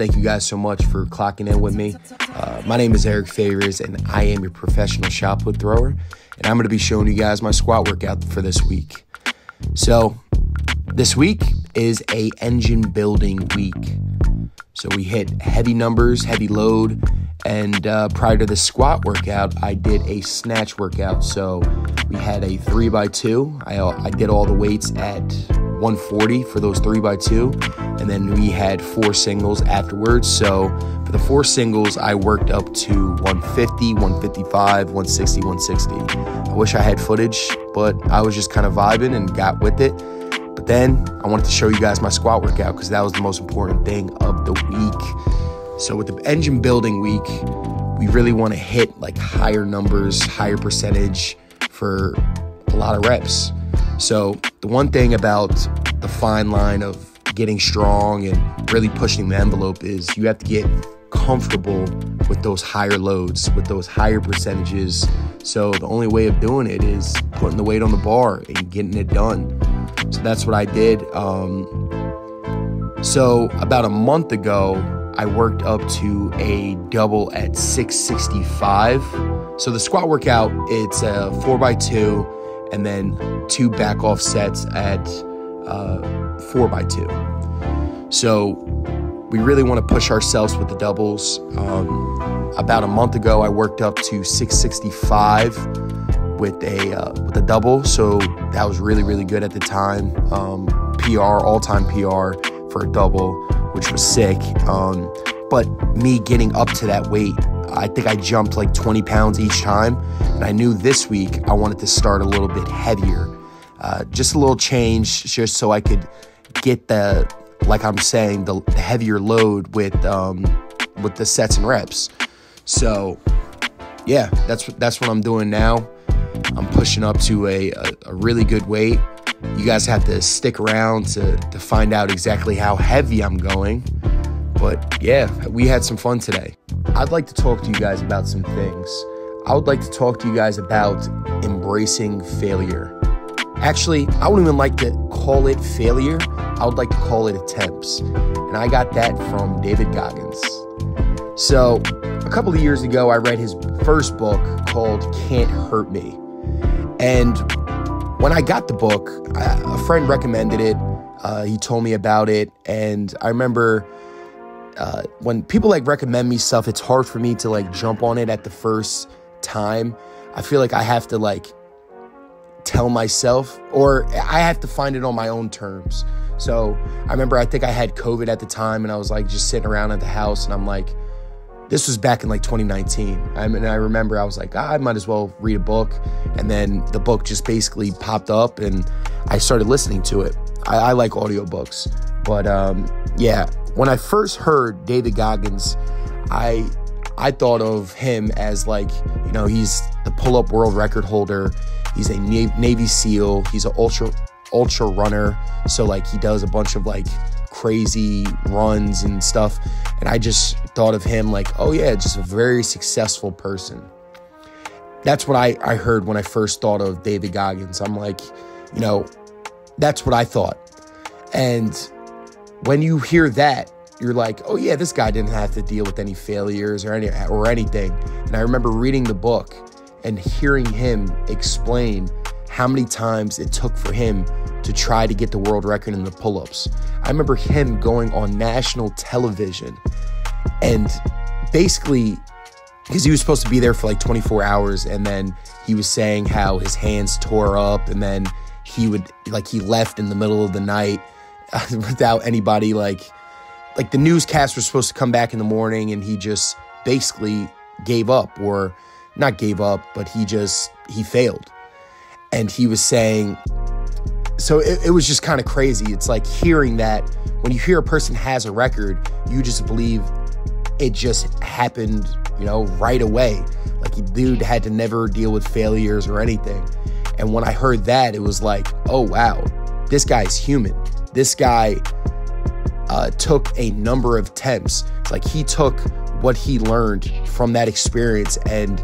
Thank you guys so much for clocking in with me. My name is Eric Favors, and I am your professional shot put thrower. And I'm going to be showing you guys my squat workout for this week. So this week is a engine building week. So we hit heavy numbers, heavy load, and prior to the squat workout, I did a snatch workout. So we had a 3x2. I did all the weights at 140 for those 3x2, and then we had 4 singles afterwards. So for the 4 singles, I worked up to 150, 155, 160, 160. I wish I had footage, but I was just kind of vibing and got with it. But then I wanted to show you guys my squat workout because that was the most important thing of the week. So with the engine building week, we really want to hit like higher numbers, higher percentage for a lot of reps. So the one thing about the fine line of getting strong and really pushing the envelope is you have to get comfortable with those higher loads, with those higher percentages. So the only way of doing it is putting the weight on the bar and getting it done. So that's what I did. So about a month ago, I worked up to a double at 665. So the squat workout, it's a 4x2 and then 2 back off sets at 4x2. So we really want to push ourselves with the doubles. About a month ago, I worked up to 665 with a double. So that was really, really good at the time. All-time PR for a double, which was sick. But me getting up to that weight, I think I jumped like 20 pounds each time. And I knew this week I wanted to start a little bit heavier. Just a little change just so I could get the heavier load with the sets and reps. So yeah, that's what I'm doing now. I'm pushing up to a really good weight. You guys have to stick around to find out exactly how heavy I'm going. But yeah, we had some fun today. I'd like to talk to you guys about some things. I would like to talk to you guys about embracing failure. Actually, I wouldn't even like to call it failure. I would like to call it attempts. And I got that from David Goggins. So a couple of years ago, I read his first book called Can't Hurt Me. And when I got the book, a friend recommended it. He told me about it. And I remember when people recommend me stuff, it's hard for me to jump on it at the first time. I feel like I have to tell myself, or I have to find it on my own terms. So I remember, I think I had COVID at the time, and I was just sitting around at the house, and I'm this was back in 2019. I remember I was I might as well read a book. And then the book just basically popped up and I started listening to it. I like audiobooks. But yeah, when I first heard David Goggins, I thought of him as he's the pull-up world record holder. He's a Navy SEAL. He's an ultra runner. So he does a bunch of crazy runs and stuff. And I just thought of him oh yeah, just a very successful person. That's what I heard when I first thought of David Goggins. I'm that's what I thought. And when you hear that, you're oh yeah, this guy didn't have to deal with any failures or anything. And I remember reading the book and hearing him explain how many times it took for him to try to get the world record in the pull-ups. I remember him going on national television and basically, because he was supposed to be there for 24 hours, and then he was saying how his hands tore up, and then he would he left in the middle of the night without anybody the newscast was supposed to come back in the morning, and he just basically gave up, or not gave up, but he failed. And he was saying, so it was just kind of crazy. It's hearing that when you hear a person has a record, you just believe it just happened, right away. The dude had to never deal with failures or anything. And when I heard that, it was oh wow, this guy's human. This guy took a number of attempts. It's he took what he learned from that experience and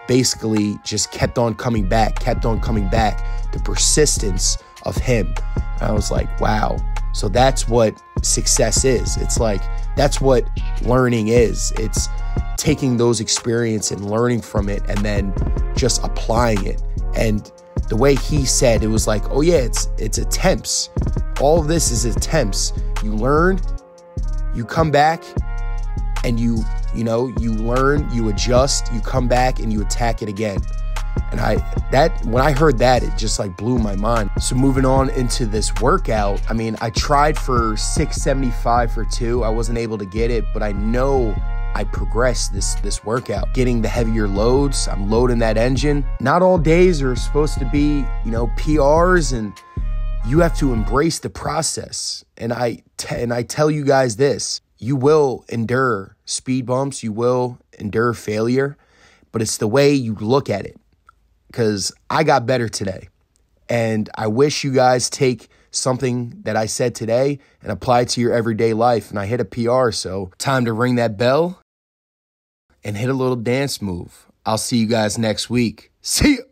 basically just kept on coming back. The persistence of him. And I was wow. So that's what success is. It's That's what learning is. It's taking those experiences and learning from it and then just applying it. And the way he said, it was like, oh yeah, it's attempts. All of this is attempts. You learn, you come back, and you learn, you adjust, you come back and you attack it again. And when I heard that, it just like blew my mind. So moving on into this workout, I mean, I tried for 675 for 2. I wasn't able to get it, but I know I progressed this workout, getting the heavier loads. I'm loading that engine. Not all days are supposed to be, PRs, and you have to embrace the process. And I tell you guys this, you will endure speed bumps, you will endure failure, but it's the way you look at it. Because I got better today. And I wish you guys take something that I said today and apply it to your everyday life. And I hit a PR, so time to ring that bell and hit a little dance move. I'll see you guys next week. See ya.